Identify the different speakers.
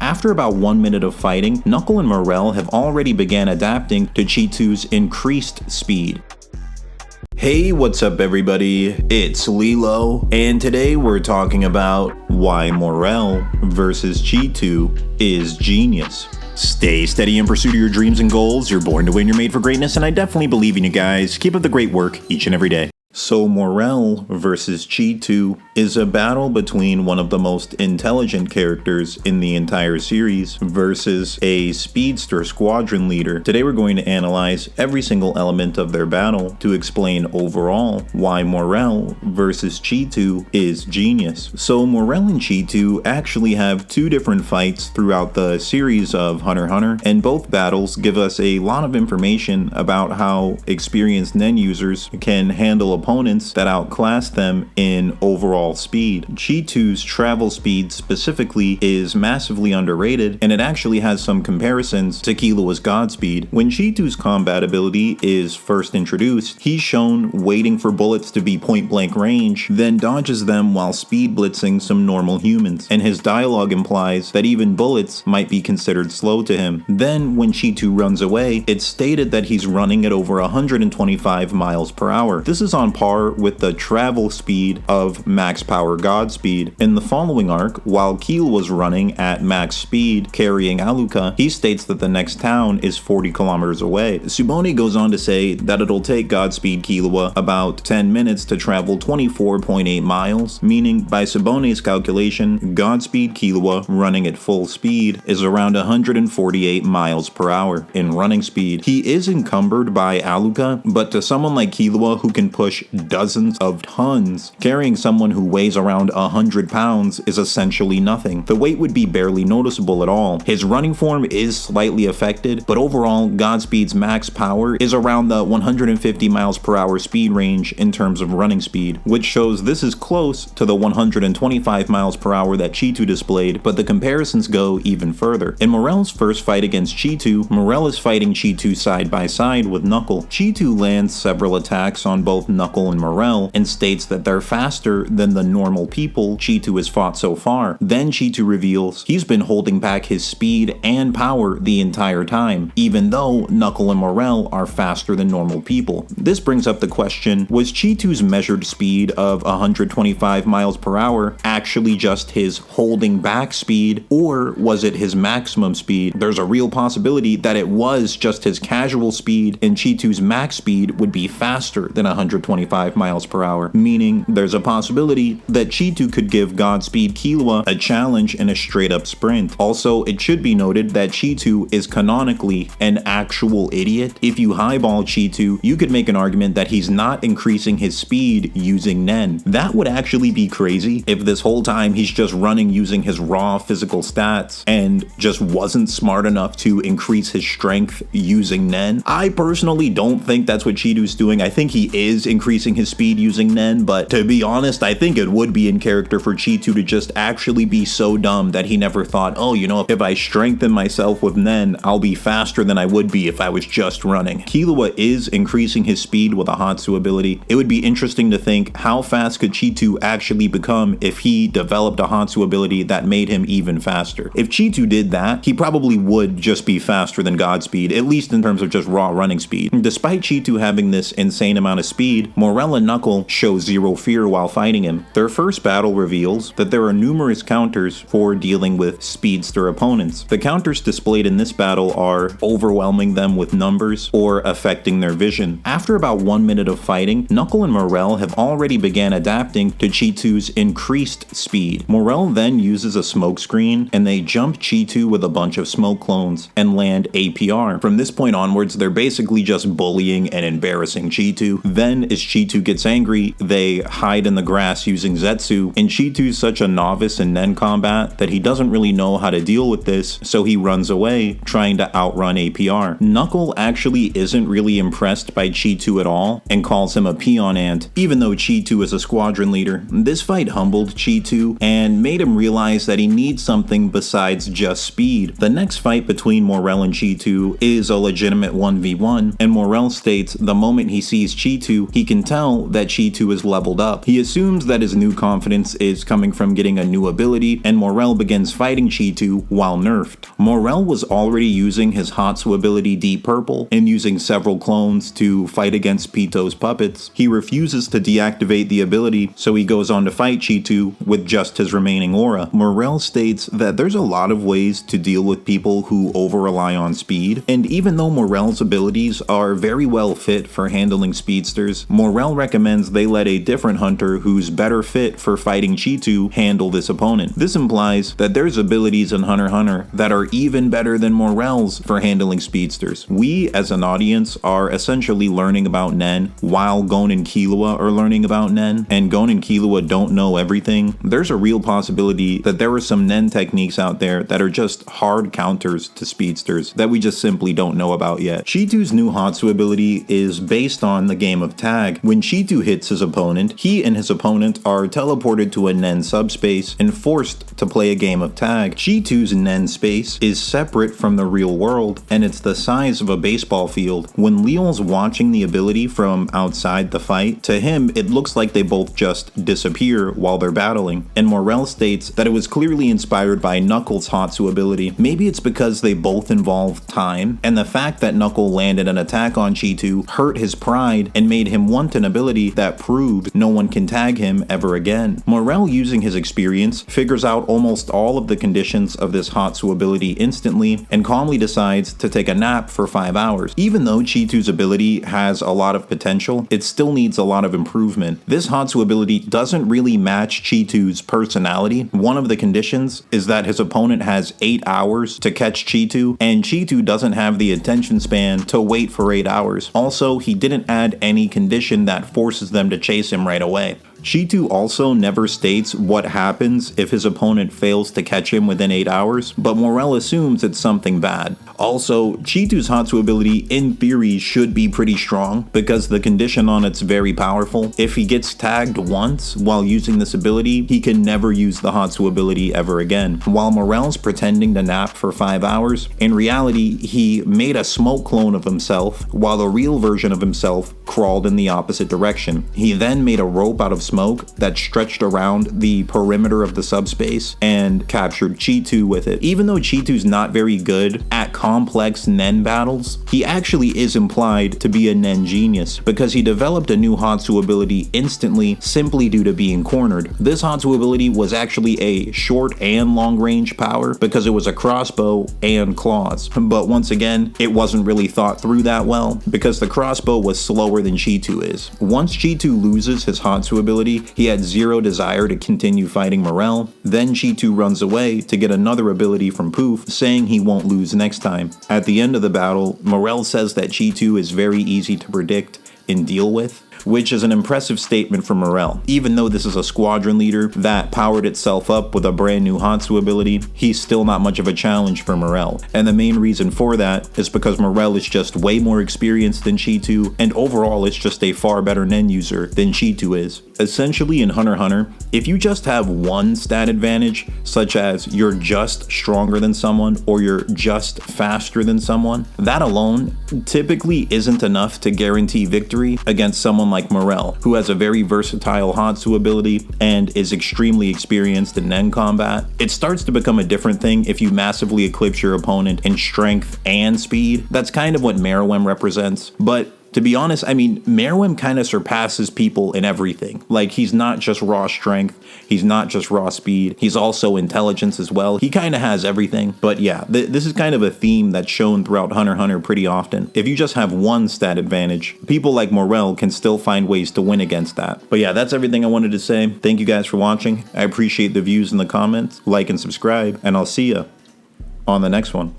Speaker 1: After about 1 minute of fighting, Knuckle and Morel have already began adapting to Cheetu's increased speed. Hey, what's up everybody? It's LeeLos, and today we're talking about why Morel versus Cheetu is genius. Stay steady in pursuit of your dreams and goals. You're born to win, you're made for greatness, and I definitely believe in you guys. Keep up the great work each and every day. So Morel versus Cheetu is a battle between one of the most intelligent characters in the entire series versus a speedster squadron leader. Today we're going to analyze every single element of their battle to explain overall why Morel versus Cheetu is genius. So Morel and Cheetu actually have two different fights throughout the series of Hunter x Hunter, and both battles give us a lot of information about how experienced Nen users can handle opponents that outclass them in overall speed. Cheetu's travel speed specifically is massively underrated, and it actually has some comparisons to Killua's Godspeed. When Cheetu's combat ability is first introduced, he's shown waiting for bullets to be point blank range, then dodges them while speed blitzing some normal humans, and his dialogue implies that even bullets might be considered slow to him. Then when Cheetu runs away, it's stated that he's running at over 125 miles per hour. This is on par with the travel speed of max power Godspeed. In the following arc, while Keel was running at max speed carrying Aluka, he states that the next town is 40 kilometers away. Tsubone goes on to say that it'll take Godspeed Killua about 10 minutes to travel 24.8 miles, meaning by Tsubone's calculation, Godspeed Killua running at full speed is around 148 miles per hour in running speed. He is encumbered by Aluka, but to someone like Killua who can push dozens of tons, carrying someone who weighs around 100 pounds is essentially nothing. The weight would be barely noticeable at all. His running form is slightly affected, but overall, Godspeed's max power is around the 150 miles per hour speed range in terms of running speed, which shows this is close to the 125 miles per hour that Cheetu displayed, but the comparisons go even further. In Morel's first fight against Cheetu, Morel is fighting Cheetu side by side with Knuckle. Cheetu lands several attacks on both Knuckle and Morel and states that they're faster than the normal people Cheetu has fought so far. Then Cheetu reveals he's been holding back his speed and power the entire time, even though Knuckle and Morel are faster than normal people. This brings up the question, was Cheetu's measured speed of 125 miles per hour actually just his holding back speed, or was it his maximum speed? There's a real possibility that it was just his casual speed and Cheetu's max speed would be faster than 125 miles per hour, meaning there's a possibility that Cheetu could give Godspeed Killua a challenge in a straight up sprint. Also, it should be noted that Cheetu is canonically an actual idiot. If you highball Cheetu, you could make an argument that he's not increasing his speed using Nen. That would actually be crazy if this whole time he's just running using his raw physical stats and just wasn't smart enough to increase his strength using Nen. I personally don't think that's what Cheetu's doing. I think he is increasing his speed using Nen, but to be honest, I think it would be in character for Cheetu to just actually be so dumb that he never thought, oh, you know, if I strengthen myself with Nen, I'll be faster than I would be if I was just running. Killua is increasing his speed with a Hatsu ability. It would be interesting to think how fast could Cheetu actually become if he developed a Hatsu ability that made him even faster. If Cheetu did that, he probably would just be faster than Godspeed, at least in terms of just raw running speed. Despite Cheetu having this insane amount of speed, Morel and Knuckle show zero fear while fighting him. Their first battle reveals that there are numerous counters for dealing with speedster opponents. The counters displayed in this battle are overwhelming them with numbers or affecting their vision. After about 1 minute of fighting, Knuckle and Morel have already began adapting to Cheetu's increased speed. Morel then uses a smoke screen and they jump Cheetu with a bunch of smoke clones and land APR. From this point onwards, they're basically just bullying and embarrassing Cheetu. Then as Cheetu gets angry, they hide in the grass using Zetsu, and Cheetu's such a novice in Nen combat that he doesn't really know how to deal with this, so he runs away, trying to outrun APR. Knuckle actually isn't really impressed by Cheetu at all, and calls him a peon ant, even though Cheetu is a squadron leader. This fight humbled Cheetu, and made him realize that he needs something besides just speed. The next fight between Morel and Cheetu is a legitimate 1v1, and Morel states the moment he sees Cheetu, he can can tell that Cheetu is leveled up. He assumes that his new confidence is coming from getting a new ability, and Morel begins fighting Cheetu while nerfed. Morel was already using his Hatsu ability Deep Purple and using several clones to fight against Pito's puppets. He refuses to deactivate the ability, so he goes on to fight Cheetu with just his remaining aura. Morel states that there's a lot of ways to deal with people who over-rely on speed, and even though Morel's abilities are very well fit for handling speedsters, Morel recommends they let a different hunter who's better fit for fighting Cheetu handle this opponent. This implies that there's abilities in Hunter x Hunter that are even better than Morel's for handling speedsters. We, as an audience, are essentially learning about Nen while Gon and Killua are learning about Nen, and Gon and Killua don't know everything. There's a real possibility that there are some Nen techniques out there that are just hard counters to speedsters that we just simply don't know about yet. Cheetu's new Hatsu ability is based on the game of tag. When Cheetu hits his opponent, he and his opponent are teleported to a Nen subspace and forced to play a game of tag. Cheetu's Nen space is separate from the real world, and it's the size of a baseball field. When LeeLos watching the ability from outside the fight, to him it looks like they both just disappear while they're battling, and Morel states that it was clearly inspired by Knuckles' Hatsu ability. Maybe it's because they both involve time, and the fact that Knuckle landed an attack on Cheetu hurt his pride and made him want an ability that proved no one can tag him ever again. Morel, using his experience, figures out almost all of the conditions of this Hatsu ability instantly and calmly decides to take a nap for 5 hours. Even though Cheetu's ability has a lot of potential, it still needs a lot of improvement. This Hatsu ability doesn't really match Cheetu's personality. One of the conditions is that his opponent has 8 hours to catch Cheetu, and Cheetu doesn't have the attention span to wait for 8 hours. Also, he didn't add any condition that forces them to chase him right away. Cheetu also never states what happens if his opponent fails to catch him within 8 hours, but Morel assumes it's something bad. Also, Cheetu's Hatsu ability in theory should be pretty strong because the condition on it's very powerful. If he gets tagged once while using this ability, he can never use the Hatsu ability ever again. While Morel's pretending to nap for 5 hours, in reality he made a smoke clone of himself while the real version of himself crawled in the opposite direction. He then made a rope out of smoke that stretched around the perimeter of the subspace and captured Cheetu with it. Even though Cheetu's not very good at complex Nen battles, he actually is implied to be a Nen genius because he developed a new Hatsu ability instantly simply due to being cornered. This Hatsu ability was actually a short and long range power because it was a crossbow and claws. But once again, it wasn't really thought through that well because the crossbow was slower than Cheetu is. Once Cheetu loses his Hatsu ability, he had zero desire to continue fighting Morel. Then Cheetu runs away to get another ability from Poof, saying he won't lose next time. At the end of the battle, Morel says that Cheetu is very easy to predict and deal with, which is an impressive statement from Morel. Even though this is a squadron leader that powered itself up with a brand new Hatsu ability, he's still not much of a challenge for Morel. And the main reason for that is because Morel is just way more experienced than Cheetu, and overall it's just a far better Nen user than Cheetu is. Essentially in Hunter x Hunter, if you just have one stat advantage, such as you're just stronger than someone or you're just faster than someone, that alone typically isn't enough to guarantee victory against someone like Morel, who has a very versatile Hatsu ability and is extremely experienced in Nen combat. It starts to become a different thing if you massively eclipse your opponent in strength and speed. That's kind of what Morel represents, but to be honest, I mean, Morel kind of surpasses people in everything. Like, he's not just raw strength, he's not just raw speed, he's also intelligence as well. He kind of has everything. But yeah, this is kind of a theme that's shown throughout Hunter x Hunter pretty often. If you just have one stat advantage, people like Morel can still find ways to win against that. But yeah, that's everything I wanted to say. Thank you guys for watching. I appreciate the views in the comments. Like and subscribe, and I'll see ya on the next one.